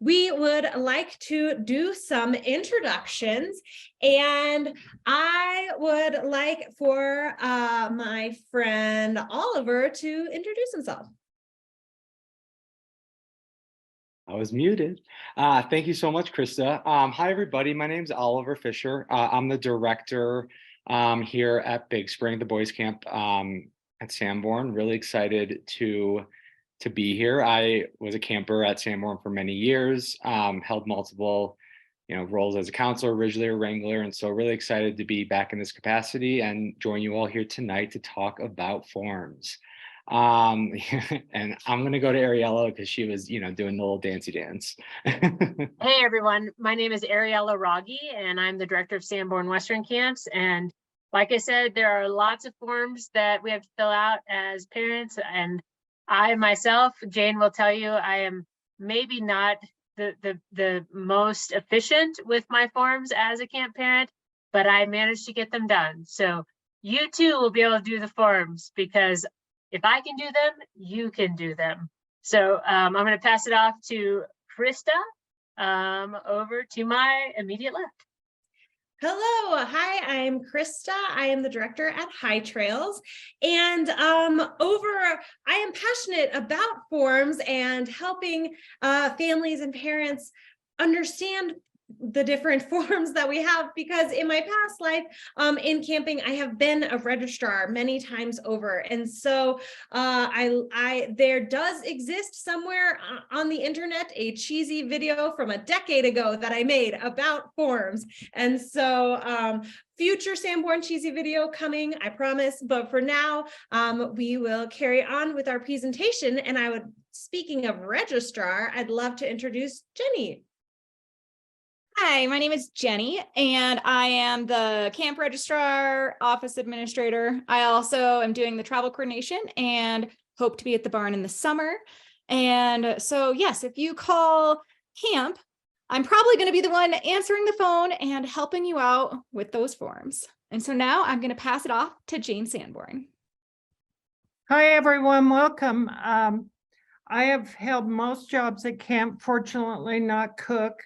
we would like to do some introductions, and I would like for my friend Oliver to introduce himself. I was muted. Thank you so much, Krista. Hi, everybody. My name is Oliver Fisher. I'm the director here at Big Spring, the boys camp at Sanborn. Really excited to be here. I was a camper at Sanborn for many years, held multiple roles as a counselor, originally a wrangler, and so really excited to be back in this capacity and join you all here tonight to talk about forms. And I'm gonna go to Ariella because she was doing the little dancey dance. Hey everyone, my name is Ariella Raggi and I'm the director of Sanborn Western Camps. And like I said, there are lots of forms that we have to fill out as parents, and I myself, Jane will tell you, I am maybe not the most efficient with my forms as a camp parent, but I managed to get them done. So you too will be able to do the forms, because if I can do them, you can do them. So I'm going to pass it off to Krista over to my immediate left. Hello, hi, I'm Krista. I am the director at High Trails, and I am passionate about forms and helping families and parents understand the different forms that we have, because in my past life in camping, I have been a registrar many times over, and so there does exist somewhere on the internet a cheesy video from a decade ago that I made about forms, and so future Sanborn cheesy video coming, I promise. But for now, we will carry on with our presentation, and speaking of registrar, I'd love to introduce Jenny. Hi, my name is Jenny, and I am the camp registrar, office administrator. I also am doing the travel coordination and hope to be at the barn in the summer. And so, yes, if you call camp, I'm probably going to be the one answering the phone and helping you out with those forms. And so now I'm going to pass it off to Jane Sanborn. Hi, everyone. Welcome. I have held most jobs at camp, fortunately not cook,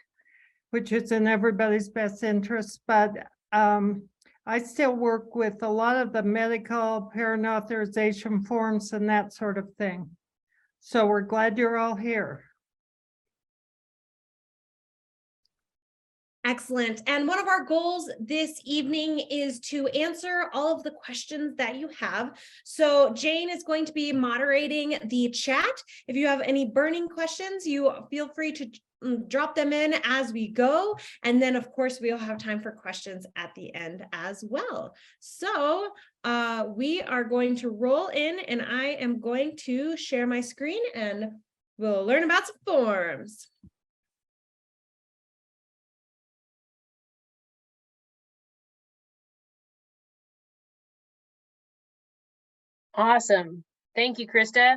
which is in everybody's best interest, but I still work with a lot of the medical parent authorization forms and that sort of thing. So we're glad you're all here. Excellent. And one of our goals this evening is to answer all of the questions that you have. So Jane is going to be moderating the chat. If you have any burning questions, you feel free to drop them in as we go. And then of course, we'll have time for questions at the end as well. So we are going to roll in, and I am going to share my screen and we'll learn about some forms. Awesome. Thank you, Krista.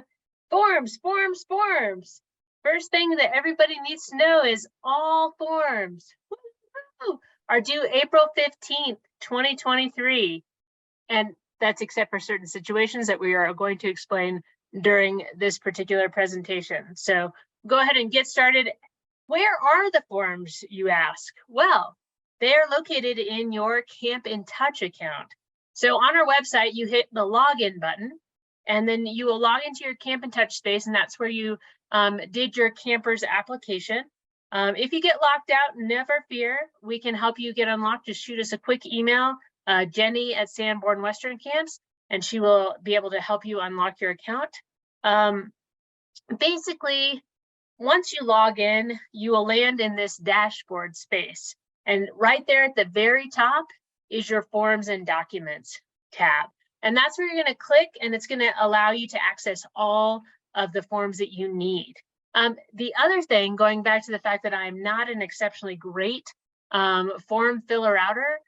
Forms, forms, forms. First thing that everybody needs to know is all forms are due April 15th, 2023. And that's except for certain situations that we are going to explain during this particular presentation. So go ahead and get started. Where are the forms, you ask? Well, they're located in your Camp in Touch account. So on our website, you hit the login button, and then you will log into your Camp in Touch space, and that's where you did your camper's application. If you get locked out, never fear. We can help you get unlocked. Just shoot us a quick email, Jenny at Sanborn Western Camps, and she will be able to help you unlock your account. Basically, once you log in, you will land in this dashboard space. And right there at the very top is your Forms and Documents tab. And that's where you're going to click, and it's going to allow you to access all of the forms that you need. The other thing, going back to the fact that I'm not an exceptionally great form filler outer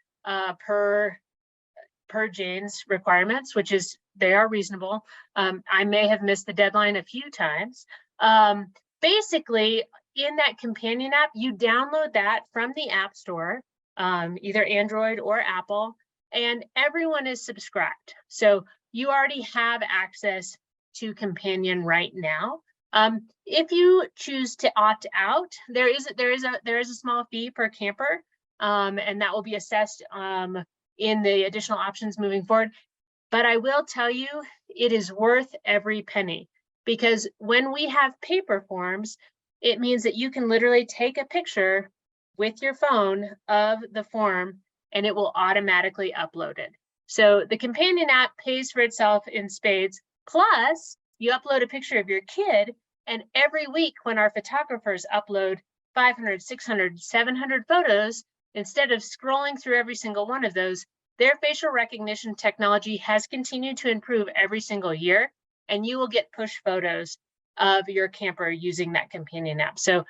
per Jane's requirements, which is, they are reasonable. I may have missed the deadline a few times. Basically, in that companion app, you download that from the App Store, either Android or Apple, and everyone is subscribed. So you already have access to Companion right now. If you choose to opt out, there is a small fee per camper, and that will be assessed in the additional options moving forward. But I will tell you, it is worth every penny, because when we have paper forms, it means that you can literally take a picture with your phone of the form and it will automatically upload it. So the companion app pays for itself in spades. Plus, you upload a picture of your kid, and every week when our photographers upload 500, 600, 700 photos, instead of scrolling through every single one of those, their facial recognition technology has continued to improve every single year, and you will get push photos of your camper using that companion app. So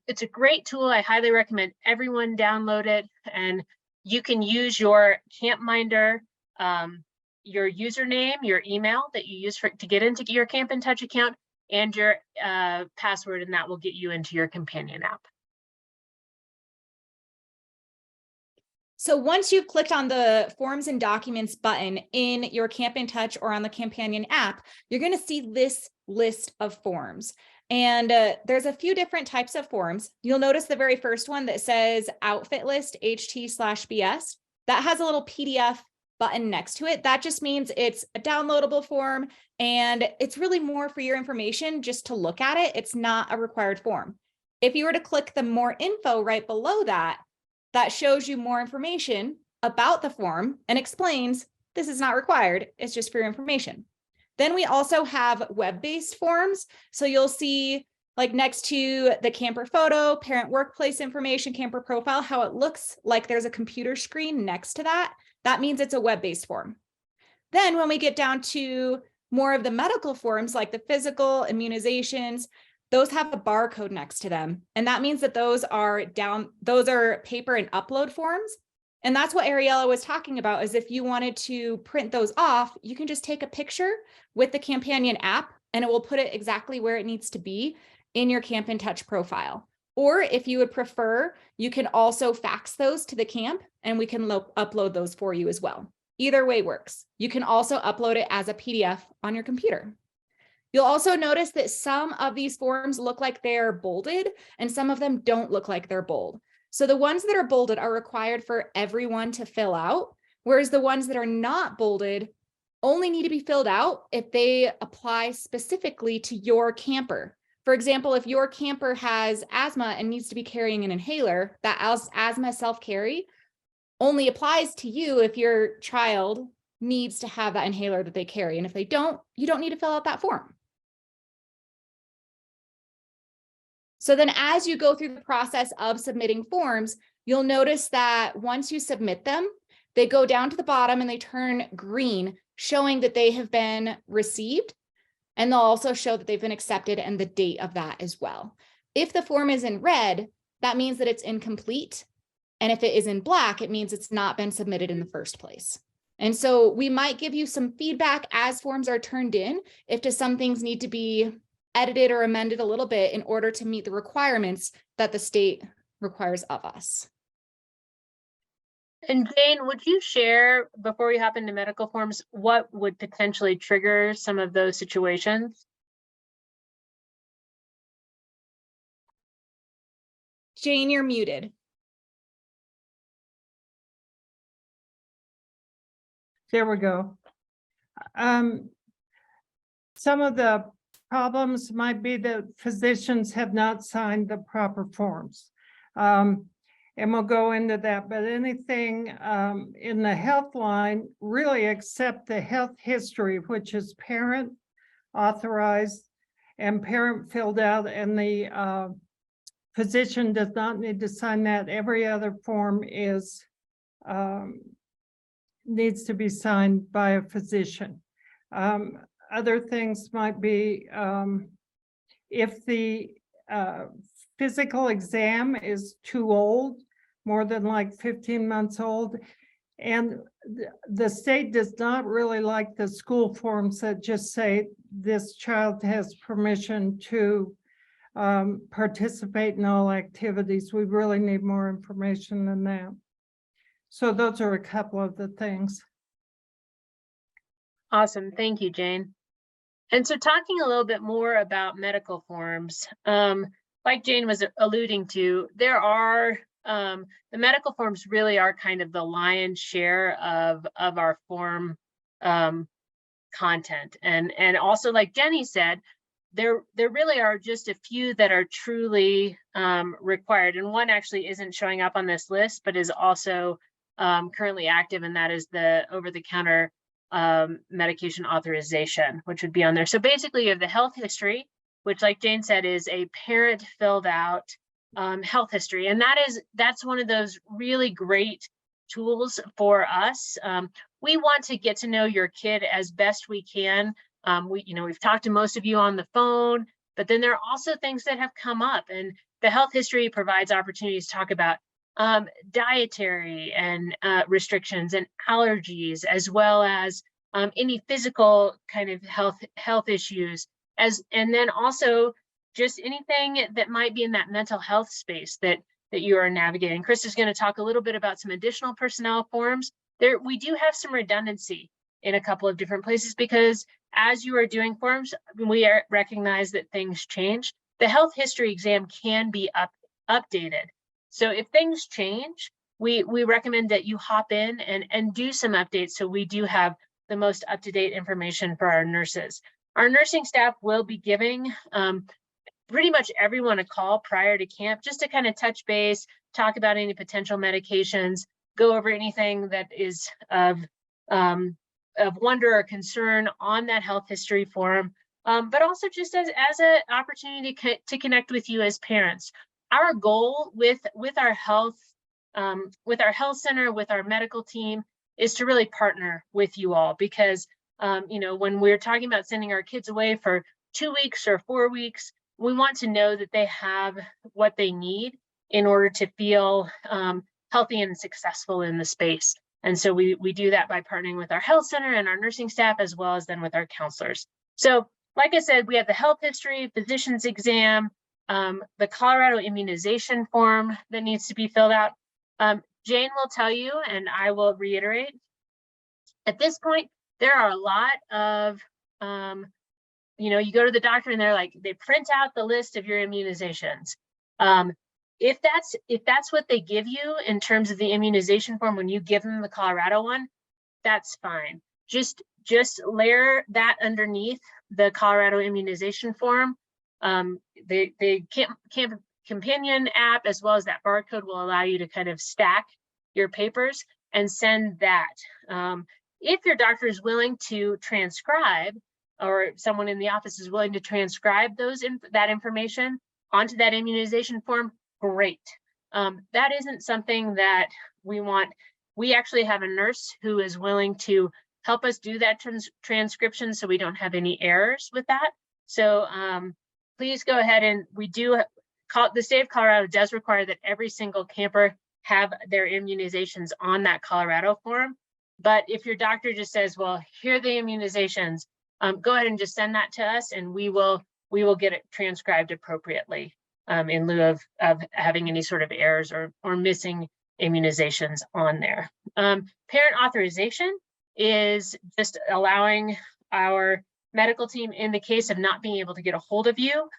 it's a great tool. I highly recommend everyone download it, and you can use your CampMinder, your username, your email that you use to get into your Camp in Touch account, and your password, and that will get you into your companion app. So once you've clicked on the Forms and Documents button in your Camp in Touch or on the Companion app, you're going to see this list of forms. And there's a few different types of forms. You'll notice the very first one that says Outfit List HT/BS. That has a little PDF button next to it. That just means it's a downloadable form, and it's really more for your information just to look at it. It's not a required form. If you were to click the More Info right below that, that shows you more information about the form and explains this is not required, it's just for your information. Then we also have web-based forms. So you'll see, like, next to the camper photo, parent workplace information, camper profile, how it looks like there's a computer screen next to that. That means it's a web-based form. Then when we get down to more of the medical forms, like the physical, immunizations, those have a barcode next to them. And that means that those are paper and upload forms. And that's what Ariella was talking about, is if you wanted to print those off, you can just take a picture with the Companion app and it will put it exactly where it needs to be in your Camp in Touch profile. Or if you would prefer, you can also fax those to the camp and we can upload those for you as well. Either way works. You can also upload it as a PDF on your computer. You'll also notice that some of these forms look like they're bolded and some of them don't look like they're bold. So the ones that are bolded are required for everyone to fill out, whereas the ones that are not bolded only need to be filled out if they apply specifically to your camper. For example, if your camper has asthma and needs to be carrying an inhaler, that asthma self-carry only applies to you if your child needs to have that inhaler that they carry. And if they don't, you don't need to fill out that form. So then as you go through the process of submitting forms, you'll notice that once you submit them, they go down to the bottom and they turn green, showing that they have been received. And they'll also show that they've been accepted and the date of that as well. If the form is in red, that means that it's incomplete. And if it is in black, it means it's not been submitted in the first place. And so we might give you some feedback as forms are turned in, if some things need to be edited or amended a little bit in order to meet the requirements that the state requires of us. And Jane, would you share, before we hop into medical forms, what would potentially trigger some of those situations? Jane, you're muted. There we go. Some of the problems might be that physicians have not signed the proper forms. And we'll go into that, but anything in the health line, really except the health history, which is parent authorized and parent filled out, and the physician does not need to sign that. Every other form is needs to be signed by a physician. Other things might be if the physical exam is too old, more than like 15 months old, and the state does not really like the school forms that just say this child has permission to participate in all activities. We really need more information than that. So those are a couple of the things. Awesome. Thank you, Jane. And so talking a little bit more about medical forms, like Jane was alluding to, there are, the medical forms really are kind of the lion's share of our form content. And also, like Jenny said, there really are just a few that are truly required. And one actually isn't showing up on this list, but is also currently active, and that is the over-the-counter medication authorization, which would be on there. So basically you have the health history, which, like Jane said, is a parent filled out health history. And that's one of those really great tools for us. We want to get to know your kid as best we can. We've talked to most of you on the phone, but then there are also things that have come up, and the health history provides opportunities to talk about dietary and restrictions and allergies, as well as any physical kind of health issues, and then also just anything that might be in that mental health space that you are navigating. Chris is going to talk a little bit about some additional personnel forms. We do have some redundancy in a couple of different places, because as you are doing forms, we recognize that things change. The health history exam can be updated. So if things change, we recommend that you hop in and do some updates, so we do have the most up-to-date information for our nurses. Our nursing staff will be giving pretty much everyone a call prior to camp, just to kind of touch base, talk about any potential medications, go over anything that is of wonder or concern on that health history form, but also just as an opportunity to connect with you as parents. Our goal with our health center, with our medical team, is to really partner with you all, because when we're talking about sending our kids away for 2 weeks or 4 weeks, we want to know that they have what they need in order to feel healthy and successful in the space. And so we do that by partnering with our health center and our nursing staff, as well as then with our counselors. So like I said, we have the health history, physician's exam, the Colorado immunization form that needs to be filled out. Jane will tell you, and I will reiterate, at this point, there are a lot of, you go to the doctor and they print out the list of your immunizations. If that's what they give you in terms of the immunization form when you give them the Colorado one, that's fine. Just layer that underneath the Colorado immunization form. The Camp Companion app, as well as that barcode, will allow you to kind of stack your papers and send that. If your doctor is willing to transcribe, or someone in the office is willing to transcribe that information onto that immunization form, great. That isn't something that we want. We actually have a nurse who is willing to help us do that transcription, so we don't have any errors with that. So please go ahead, and the state of Colorado does require that every single camper have their immunizations on that Colorado form. But if your doctor just says, well, here are the immunizations, go ahead and just send that to us, and we will get it transcribed appropriately in lieu of having any sort of errors or missing immunizations on there. Parent authorization is just allowing our medical team, in the case of not being able to get a hold of you,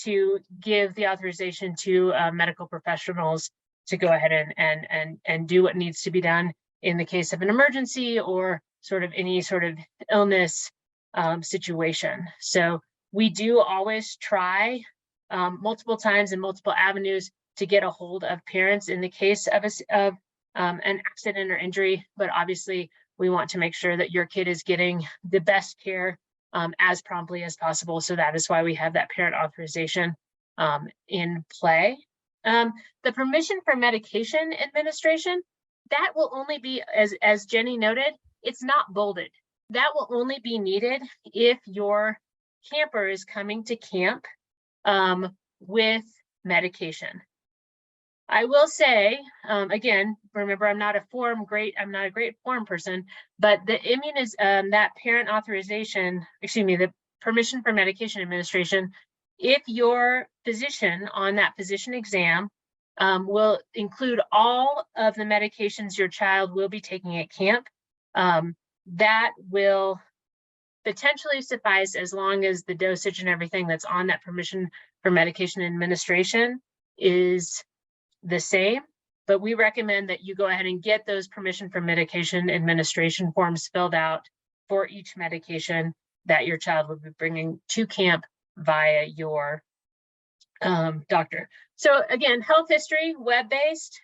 to give the authorization to medical professionals to go ahead and do what needs to be done in the case of an emergency or sort of any sort of illness situation. So we do always try multiple times in multiple avenues to get a hold of parents in the case of an accident or injury, but obviously we want to make sure that your kid is getting the best care as promptly as possible. So that is why we have that parent authorization in play. The permission for medication administration, that will only be, as Jenny noted, it's not bolded. That will only be needed if your camper is coming to camp with medication. I will say, again, remember, I'm not a great form person, but the that parent authorization, the permission for medication administration, if your physician on that physician exam will include all of the medications your child will be taking at camp, that potentially suffice as long as the dosage and everything that's on that permission for medication administration is the same. But we recommend that you go ahead and get those permission for medication administration forms filled out for each medication that your child will be bringing to camp via your doctor. So again, health history, web-based,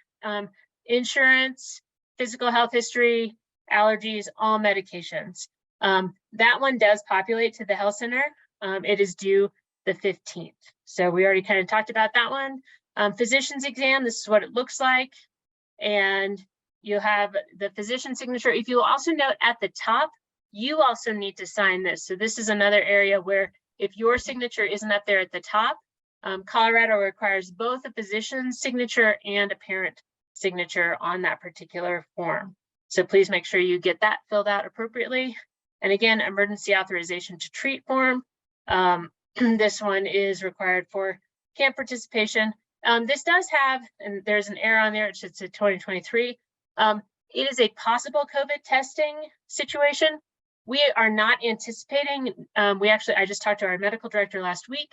insurance, physical health history, allergies, all medications. That one does populate to the health center. It is due the 15th. So we already kind of talked about that one. Physician's exam, this is what it looks like. And you'll have the physician signature. If you'll also note at the top, you also need to sign this. So this is another area where if your signature isn't up there at the top, Colorado requires both a physician's signature and a parent signature on that particular form. So please make sure you get that filled out appropriately. And again, emergency authorization to treat form. This one is required for camp participation. This does have, and there's an error on there, it's a 2023. It is a possible COVID testing situation. We are not anticipating, I just talked to our medical director last week.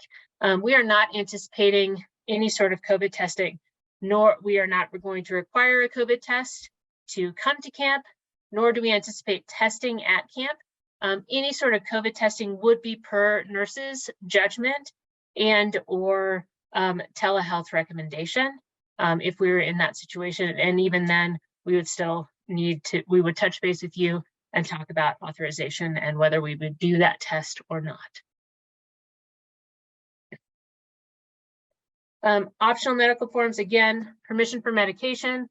We are not anticipating any sort of COVID testing, nor we are not going to require a COVID test to come to camp, nor do we anticipate testing at camp. Any sort of COVID testing would be per nurse's judgment and or telehealth recommendation if we were in that situation. And even then, we would still we would touch base with you and talk about authorization and whether we would do that test or not. Optional medical forms, again, permission for medication.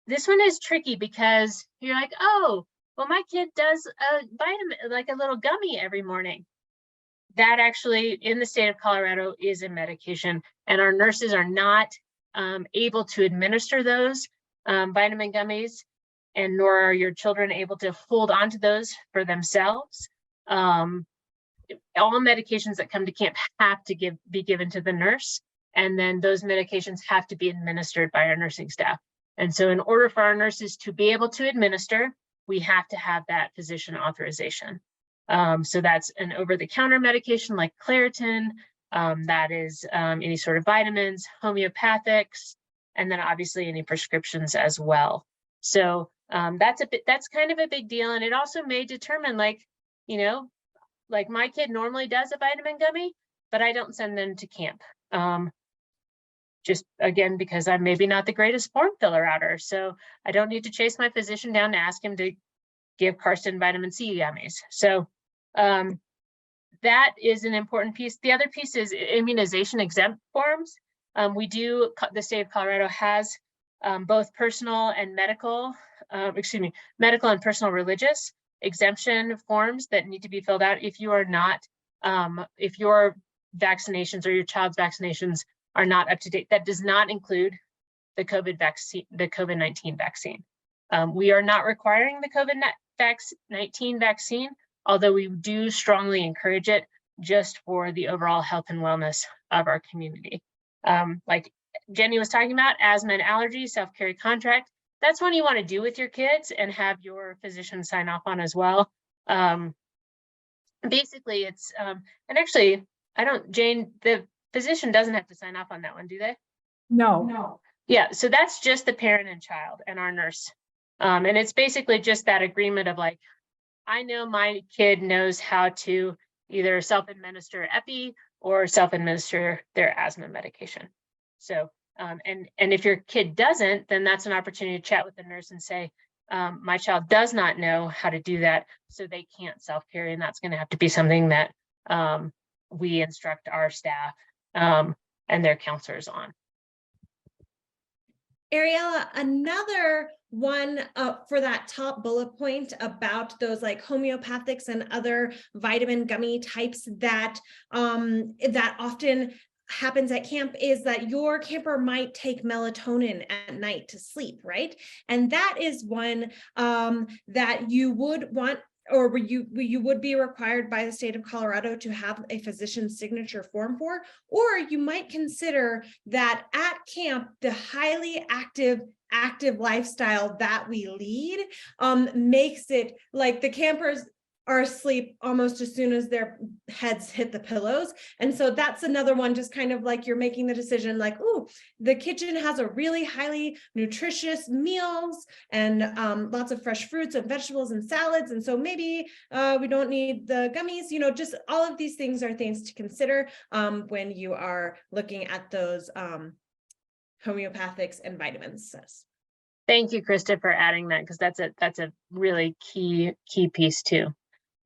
This one is tricky because you're like, oh, well, my kid does a vitamin, like a little gummy every morning. That actually, in the state of Colorado, is a medication, and our nurses are not able to administer those vitamin gummies, and nor are your children able to hold on to those for themselves. All medications that come to camp have to be given to the nurse, and then those medications have to be administered by our nursing staff. And so in order for our nurses to be able to administer, we have to have that physician authorization. So that's an over-the-counter medication like Claritin, that is any sort of vitamins, homeopathics, and then obviously any prescriptions as well. So that's kind of a big deal. And it also may determine, like, you know, like my kid normally does a vitamin gummy, but I don't send them to camp. Just again, because I'm maybe not the greatest form filler outer. So I don't need to chase my physician down to ask him to give Karsten vitamin C gummies. So that is an important piece. The other piece is immunization exempt forms. The state of Colorado has both personal and medical, medical and personal religious exemption forms that need to be filled out if you are not, if your vaccinations or your child's vaccinations are not up to date. That does not include the COVID-19 vaccine. We are not requiring the COVID-19 vaccine, although we do strongly encourage it just for the overall health and wellness of our community. Like Jenny was talking about, asthma and allergy, self-carry contract. That's one you want to do with your kids and have your physician sign off on as well. Basically, it's, and actually, Jane, the physician doesn't have to sign off on that one, do they? No. Yeah, so that's just the parent and child and our nurse. And it's basically just that agreement of like, I know my kid knows how to either self-administer epi or self-administer their asthma medication. So, and if your kid doesn't, then that's an opportunity to chat with the nurse and say, my child does not know how to do that, so they can't self-carry, and that's going to have to be something that we instruct our staff and their counselors on. Ariella, another one for that top bullet point about those like homeopathics and other vitamin gummy types that that often happens at camp is that your camper might take melatonin at night to sleep, right? And that is one that you would want, or you would be required by the state of Colorado to have a physician's signature form for, or you might consider that at camp, the highly active lifestyle that we lead makes it like the campers are asleep almost as soon as their heads hit the pillows. And so that's another one, just kind of like you're making the decision like, oh, the kitchen has a really highly nutritious meals and lots of fresh fruits and vegetables and salads. And so maybe we don't need the gummies, just all of these things are things to consider when you are looking at those homeopathics and vitamins. Thank you, Krista, for adding that, because that's a really key piece too.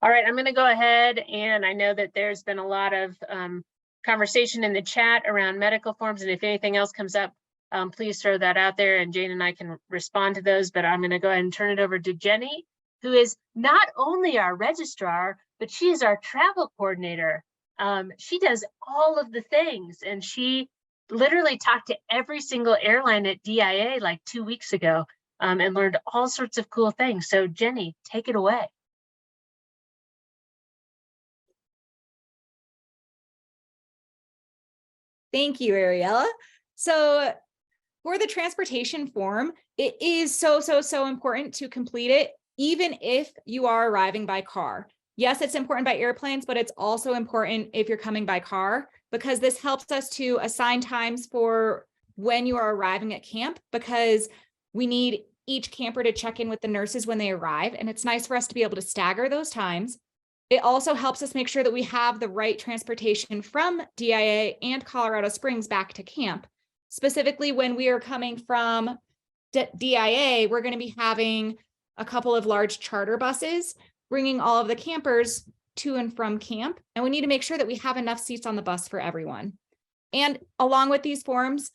All right, I'm going to go ahead, and I know that there's been a lot of conversation in the chat around medical forms, and if anything else comes up, please throw that out there, and Jane and I can respond to those. But I'm going to go ahead and turn it over to Jenny, who is not only our registrar, but she is our travel coordinator. She does all of the things, and she literally talked to every single airline at DIA like 2 weeks ago and learned all sorts of cool things. So Jenny, take it away. Thank you, Ariella. So for the transportation form, it is so important to complete it, even if you are arriving by car. Yes, it's important by airplanes, but it's also important if you're coming by car, because this helps us to assign times for when you are arriving at camp, because we need each camper to check in with the nurses when they arrive. And it's nice for us to be able to stagger those times. It also helps us make sure that we have the right transportation from DIA and Colorado Springs back to camp. Specifically, when we are coming from DIA, we're going to be having a couple of large charter buses bringing all of the campers to and from camp. And we need to make sure that we have enough seats on the bus for everyone. And along with these forms,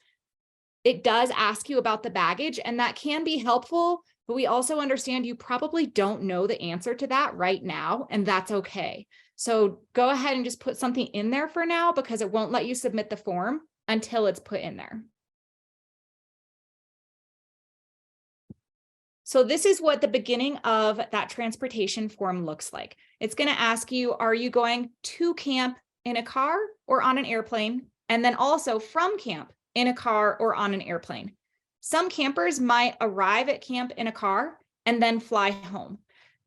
it does ask you about the baggage, and that can be helpful, but we also understand you probably don't know the answer to that right now, and that's okay. So go ahead and just put something in there for now, because it won't let you submit the form until it's put in there. So this is what the beginning of that transportation form looks like. It's going to ask you, are you going to camp in a car or on an airplane? And then also from camp in a car or on an airplane. Some campers might arrive at camp in a car and then fly home,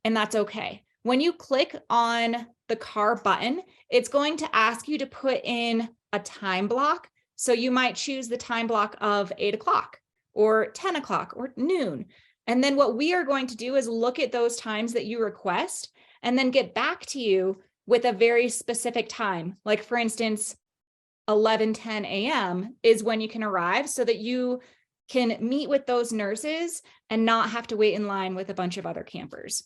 and that's okay. When you click on the car button, it's going to ask you to put in a time block. So you might choose the time block of 8 o'clock or 10 o'clock or noon. And then what we are going to do is look at those times that you request and then get back to you with a very specific time. Like for instance, 11:10 a.m. is when you can arrive, so that you can meet with those nurses and not have to wait in line with a bunch of other campers.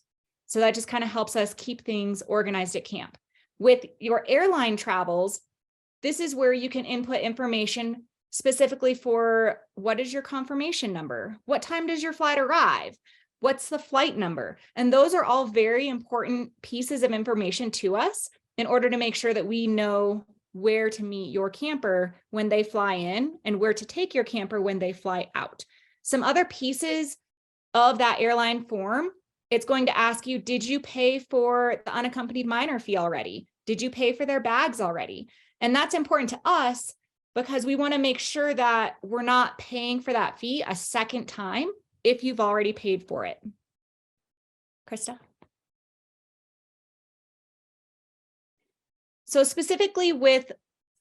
So that just kind of helps us keep things organized at camp. With your airline travels, this is where you can input information specifically for what is your confirmation number? What time does your flight arrive? What's the flight number? And those are all very important pieces of information to us in order to make sure that we know where to meet your camper when they fly in and where to take your camper when they fly out. Some other pieces of that airline form, it's going to ask you, did you pay for the unaccompanied minor fee already? Did you pay for their bags already? And that's important to us because we want to make sure that we're not paying for that fee a second time if you've already paid for it. Krista? So specifically with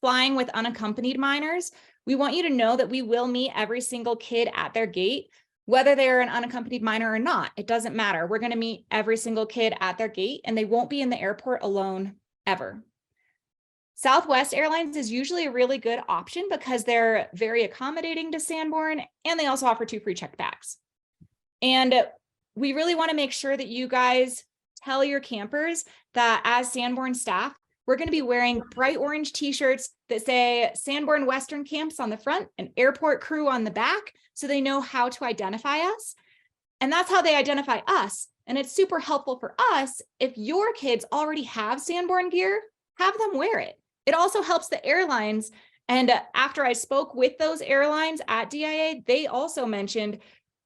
flying with unaccompanied minors, we want you to know that we will meet every single kid at their gate, whether they're an unaccompanied minor or not. It doesn't matter. We're going to meet every single kid at their gate, and they won't be in the airport alone ever. Southwest Airlines is usually a really good option because they're very accommodating to Sanborn, and they also offer 2 free checked bags. And we really want to make sure that you guys tell your campers that as Sanborn staff, we're going to be wearing bright orange t-shirts that say Sanborn Western Camps on the front and Airport Crew on the back, so they know how to identify us. And that's how they identify us. And it's super helpful for us. If your kids already have Sanborn gear, have them wear it. It also helps the airlines. And after I spoke with those airlines at DIA, they also mentioned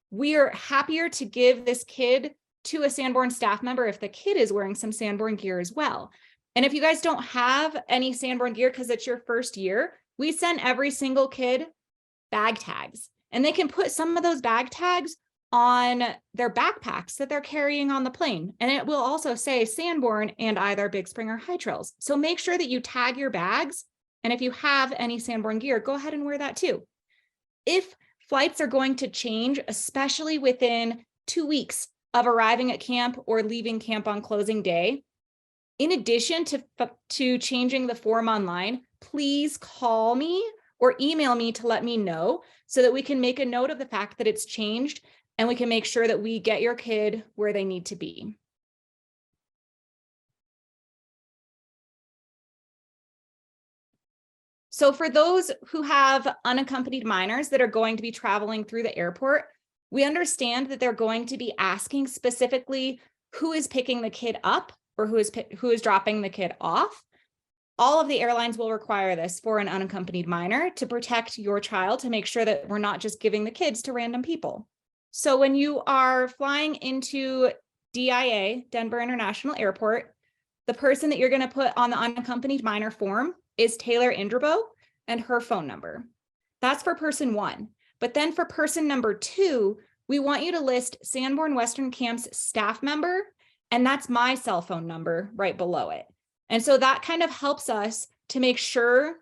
we are happier to give this kid to a Sanborn staff member if the kid is wearing some Sanborn gear as well. And if you guys don't have any Sanborn gear because it's your first year, we send every single kid bag tags, and they can put some of those bag tags on their backpacks that they're carrying on the plane. And it will also say Sanborn and either Big Spring or High Trails. So make sure that you tag your bags. And if you have any Sanborn gear, go ahead and wear that too. If flights are going to change, especially within 2 weeks of arriving at camp or leaving camp on closing day, in addition to changing the form online, please call me or email me to let me know so that we can make a note of the fact that it's changed and we can make sure that we get your kid where they need to be. So for those who have unaccompanied minors that are going to be traveling through the airport, we understand that they're going to be asking specifically who is picking the kid up or who is dropping the kid off. All of the airlines will require this for an unaccompanied minor to protect your child, to make sure that we're not just giving the kids to random people. So when you are flying into DIA, Denver International Airport, the person that you're going to put on the unaccompanied minor form is Taylor Indrabo and her phone number. That's for person 1. But then for person number 2, we want you to list Sanborn Western Camp's staff member, and that's my cell phone number right below it. And so that kind of helps us to make sure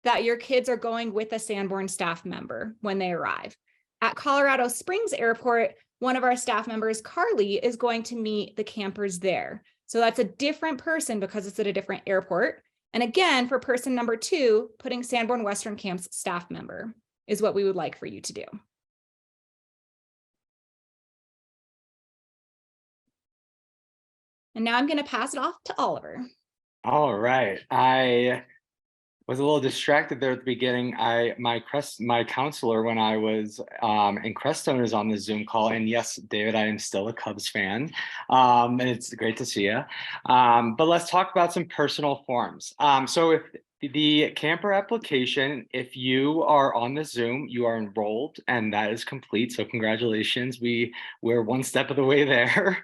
that your kids are going with a Sanborn staff member when they arrive. At Colorado Springs Airport, one of our staff members, Carly, is going to meet the campers there. So that's a different person because it's at a different airport. And again, for person number 2, putting Sanborn Western Camp's staff member is what we would like for you to do. And now I'm going to pass it off to Oliver. All right. I was a little distracted there at the beginning. My counselor when I was in Crestone is on the Zoom call, and yes, David, I am still a Cubs fan, and it's great to see you. But let's talk about some personal forms. So if the camper application, if you are on the Zoom, you are enrolled, and that is complete. So congratulations, we're one step of the way there.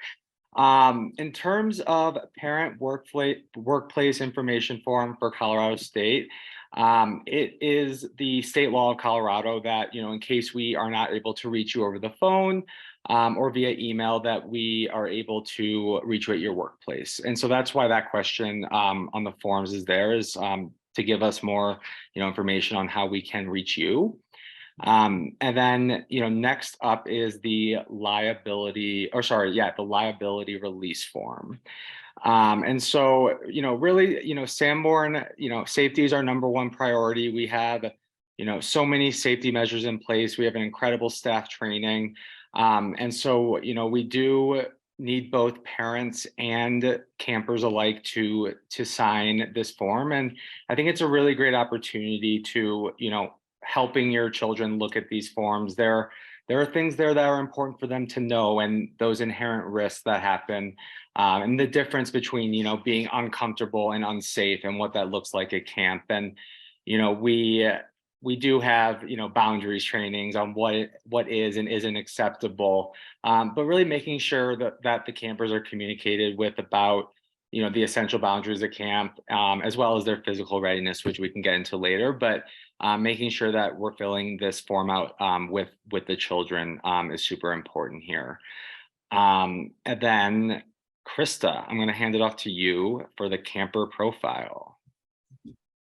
In terms of parent workplace information form for Colorado State, it is the state law of Colorado that, in case we are not able to reach you over the phone or via email, that we are able to reach you at your workplace. And so that's why that question on the forms is there, is to give us more, information on how we can reach you. And then, next up is the liability release form. And so, really, Sanborn, safety is our number one priority. We have, so many safety measures in place. We have an incredible staff training. And so, we do need both parents and campers alike to sign this form. And I think it's a really great opportunity to, helping your children look at these forms. There are things there that are important for them to know, and those inherent risks that happen, and the difference between, being uncomfortable and unsafe and what that looks like at camp. And, we do have, boundaries trainings on what is and isn't acceptable, but really making sure that the campers are communicated with about, the essential boundaries of camp, as well as their physical readiness, which we can get into later. But making sure that we're filling this form out with the children is super important here. And then, Krista, I'm going to hand it off to you for the camper profile.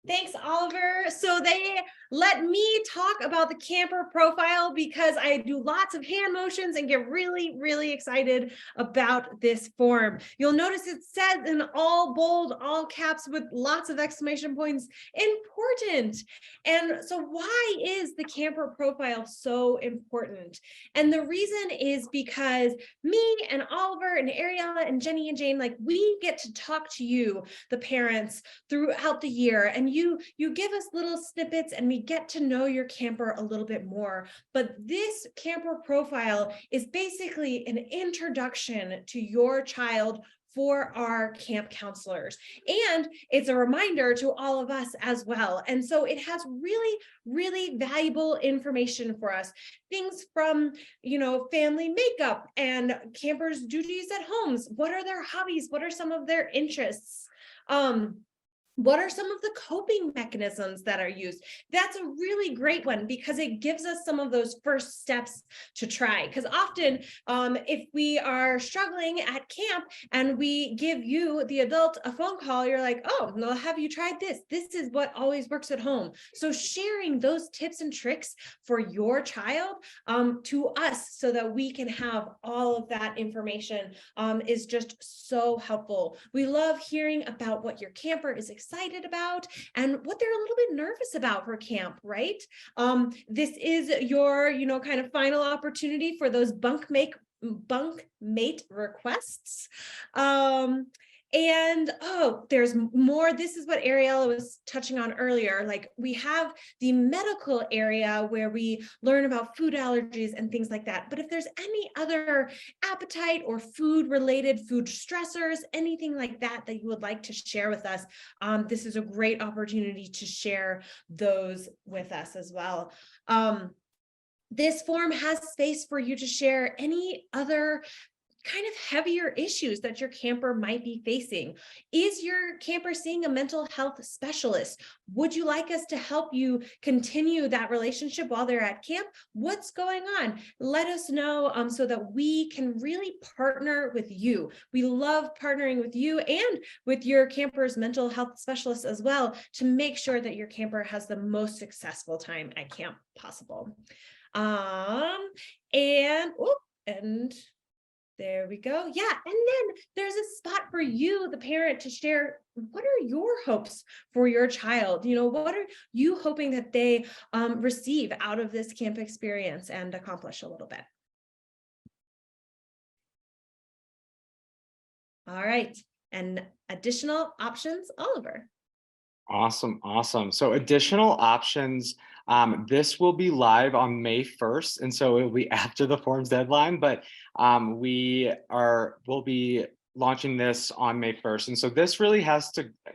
Thanks, Oliver. So they let me talk about the camper profile because I do lots of hand motions and get really, really excited about this form. You'll notice it says in all bold, all caps with lots of exclamation points, important. And so why is the camper profile so important? And the reason is because me and Oliver and Ariella and Jenny and Jane, we get to talk to you, the parents, throughout the year, and you give us little snippets and we get to know your camper a little bit more. But this camper profile is basically an introduction to your child for our camp counselors. And it's a reminder to all of us as well. And so it has really, really valuable information for us. Things from, family makeup and campers' duties at homes. What are their hobbies? What are some of their interests? What are some of the coping mechanisms that are used? That's a really great one because it gives us some of those first steps to try. Because often, if we are struggling at camp and we give you, the adult, a phone call, you're like, oh, no, have you tried this? This is what always works at home. So sharing those tips and tricks for your child to us so that we can have all of that information is just so helpful. We love hearing about what your camper is excited about and what they're a little bit nervous about for camp, right? This is your, kind of final opportunity for those bunk mate requests. And there's more. This is what Ariella was touching on earlier. Like, we have the medical area where we learn about food allergies and things like that. But if there's any other appetite or food related food stressors, anything like that that you would like to share with us, this is a great opportunity to share those with us as well. This form has space for you to share any other kind of heavier issues that your camper might be facing. Is your camper seeing a mental health specialist? Would you like us to help you continue that relationship while they're at camp? What's going on? Let us know so that we can really partner with you. We love partnering with you and with your camper's mental health specialist as well to make sure that your camper has the most successful time at camp possible. And there we go. Yeah. And then there's a spot for you, the parent, to share what are your hopes for your child? What are you hoping that they receive out of this camp experience and accomplish a little bit? All right. And additional options, Oliver. Awesome. So additional options, this will be live on May 1st. And so it will be after the forms deadline, but we'll be launching this on May 1st. And so this really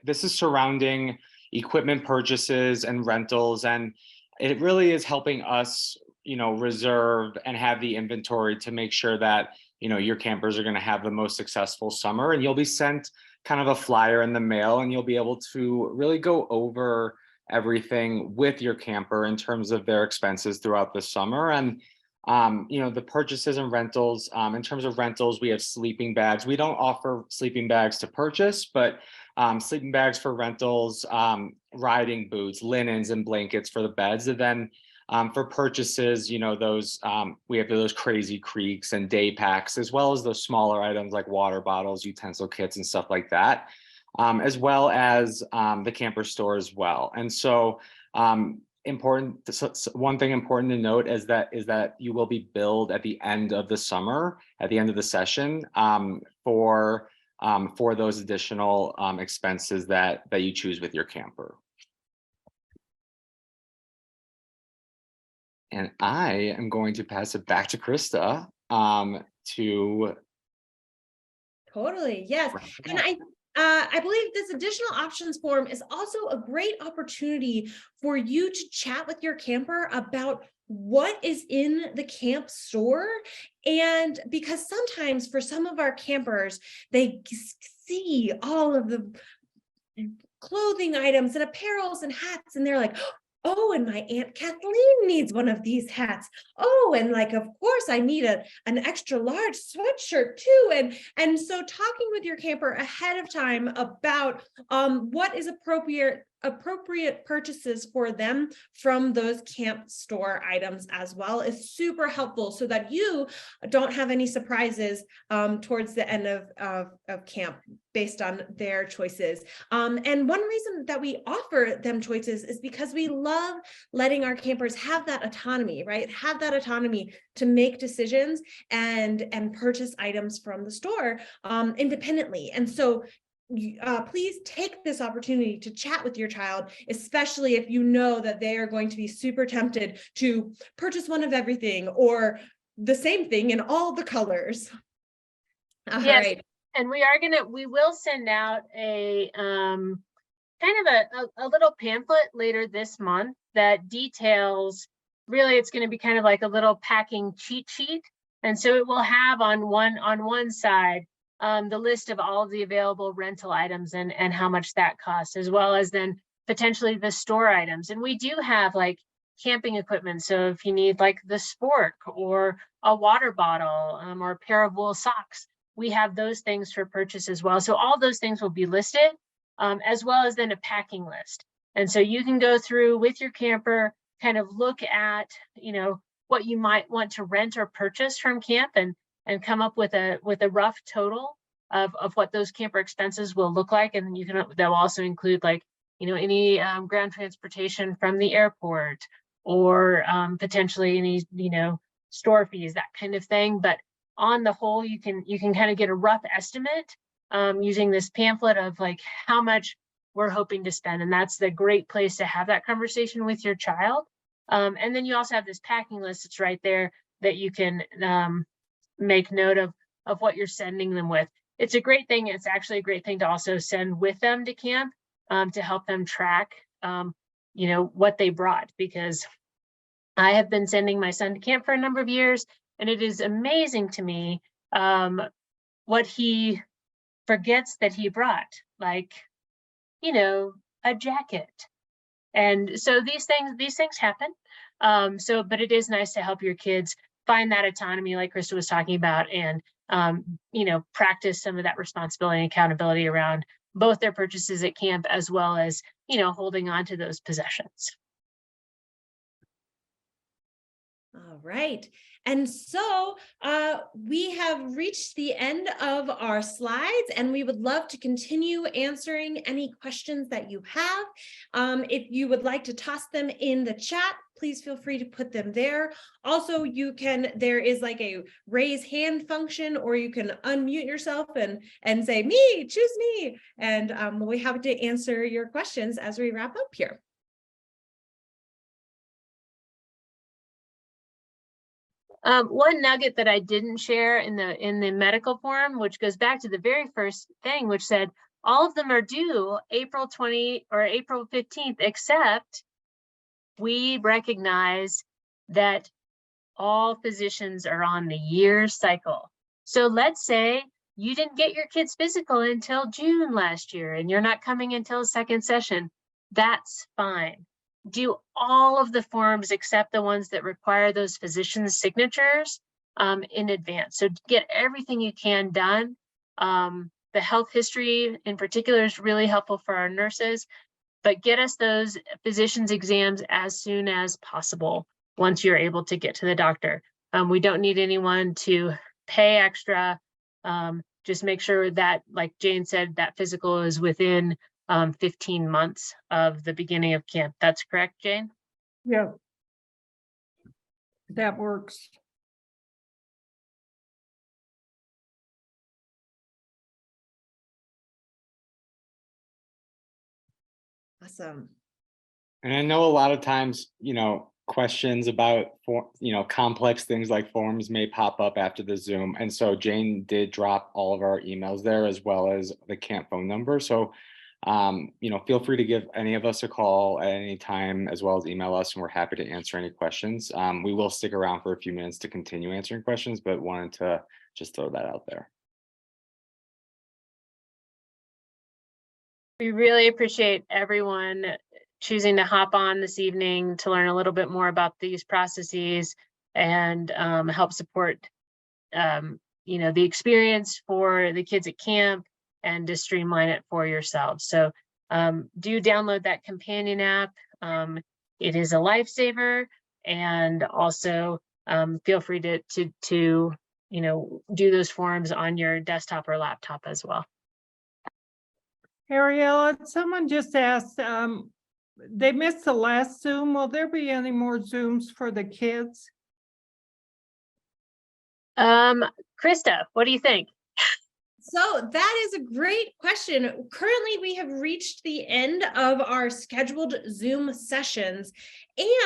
this is surrounding equipment purchases and rentals. And it really is helping us, reserve and have the inventory to make sure that, your campers are going to have the most successful summer. And you'll be sent kind of a flyer in the mail, and you'll be able to really go over everything with your camper in terms of their expenses throughout the summer. And the purchases and rentals, in terms of rentals, we have sleeping bags. We don't offer sleeping bags to purchase, but sleeping bags for rentals, riding boots, linens, and blankets for the beds. And then for purchases, those we have those Crazy Creeks and day packs, as well as those smaller items like water bottles, utensil kits, and stuff like that, as well as the camper store as well. And so one thing important to note is that you will be billed at the end of the summer, at the end of the session, for those additional expenses that you choose with your camper. And I am going to pass it back to Krista to. Totally, yes. And I believe this additional options form is also a great opportunity for you to chat with your camper about what is in the camp store. And because sometimes for some of our campers, they see all of the clothing items and apparels and hats, and they're like, oh, and my Aunt Kathleen needs one of these hats. Oh, and of course I need an extra large sweatshirt too. And so talking with your camper ahead of time about what is appropriate purchases for them from those camp store items as well is super helpful, so that you don't have any surprises towards the end of camp based on their choices. And one reason that we offer them choices is because we love letting our campers have that autonomy, right? Have that autonomy to make decisions and purchase items from the store independently. And so please take this opportunity to chat with your child, especially if you know that they are going to be super tempted to purchase one of everything or the same thing in all the colors. All right. And we will send out a kind of a little pamphlet later this month that details, really it's going to be kind of like a little packing cheat sheet. And so it will have on one side the list of all of the available rental items and how much that costs, as well as then potentially the store items. And we do have like camping equipment. So if you need like the spork or a water bottle or a pair of wool socks, we have those things for purchase as well. So all those things will be listed, as well as then a packing list. And so you can go through with your camper, kind of look at, what you might want to rent or purchase from camp and come up with a rough total of what those camper expenses will look like. And then they'll also include like, any ground transportation from the airport or potentially any, store fees, that kind of thing. But on the whole, you can kind of get a rough estimate using this pamphlet of like how much we're hoping to spend. And that's the great place to have that conversation with your child. And then you also have this packing list that's right there that you can make note of what you're sending them with. It's a great thing. It's actually a great thing to also send with them to camp to help them track, what they brought, because I have been sending my son to camp for a number of years, and it is amazing to me what he forgets that he brought, like, a jacket. And so these things happen. But it is nice to help your kids find that autonomy, like Krista was talking about, and practice some of that responsibility and accountability around both their purchases at camp as well as holding on to those possessions. All right. And so we have reached the end of our slides, and we would love to continue answering any questions that you have. If you would like to toss them in the chat, please feel free to put them there. Also, there is like a raise hand function, or you can unmute yourself and say, me, choose me. And we'll be happy to answer your questions as we wrap up here. One nugget that I didn't share in the medical form, which goes back to the very first thing, which said all of them are due April 20 or April 15th, except we recognize that all physicians are on the year cycle. So let's say you didn't get your kid's physical until June last year, and you're not coming until second session. That's fine. Do all of the forms except the ones that require those physicians' signatures in advance. So get everything you can done. The health history in particular is really helpful for our nurses, but get us those physicians' exams as soon as possible once you're able to get to the doctor. We don't need anyone to pay extra. Just make sure that, like Jane said, that physical is within 15 months of the beginning of camp. That's correct, Jane? Yeah, that works. Awesome. And I know a lot of times, questions about, complex things like forms may pop up after the Zoom. And so Jane did drop all of our emails there, as well as the camp phone number. So feel free to give any of us a call at any time, as well as email us, and we're happy to answer any questions. We will stick around for a few minutes to continue answering questions, but wanted to just throw that out there. We really appreciate everyone choosing to hop on this evening to learn a little bit more about these processes and help support, the experience for the kids at camp, and to streamline it for yourselves. So do download that companion app. It is a lifesaver, and also feel free to do those forms on your desktop or laptop as well. Ariella, someone just asked, they missed the last Zoom. Will there be any more Zooms for the kids? Krista, what do you think? So that is a great question. Currently, we have reached the end of our scheduled Zoom sessions.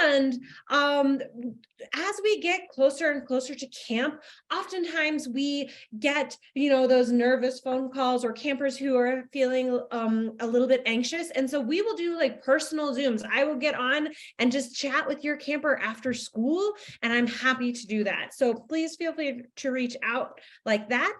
And as we get closer and closer to camp, oftentimes we get, you know, those nervous phone calls or campers who are feeling a little bit anxious. And so we will do like personal Zooms. I will get on and just chat with your camper after school, and I'm happy to do that. So please feel free to reach out like that.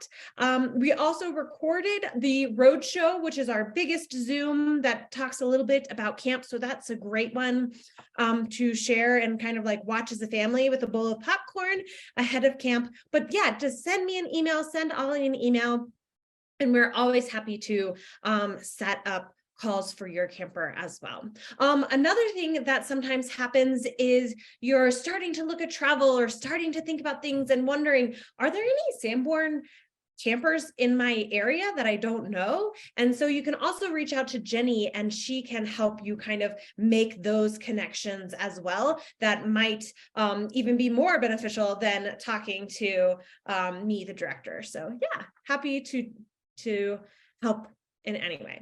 We also recorded the roadshow, which is our biggest Zoom that talks a little bit about camp. So that's a great one to share and kind of like watch as a family with a bowl of popcorn ahead of camp. But yeah, just send me an email, send Ollie an email, and we're always happy to set up calls for your camper as well. Another thing that sometimes happens is you're starting to look at travel or starting to think about things and wondering, are there any Sanborn campers in my area that I don't know? And so you can also reach out to Jenny, and she can help you kind of make those connections as well that might even be more beneficial than talking to me, the director. So yeah, happy to help in any way.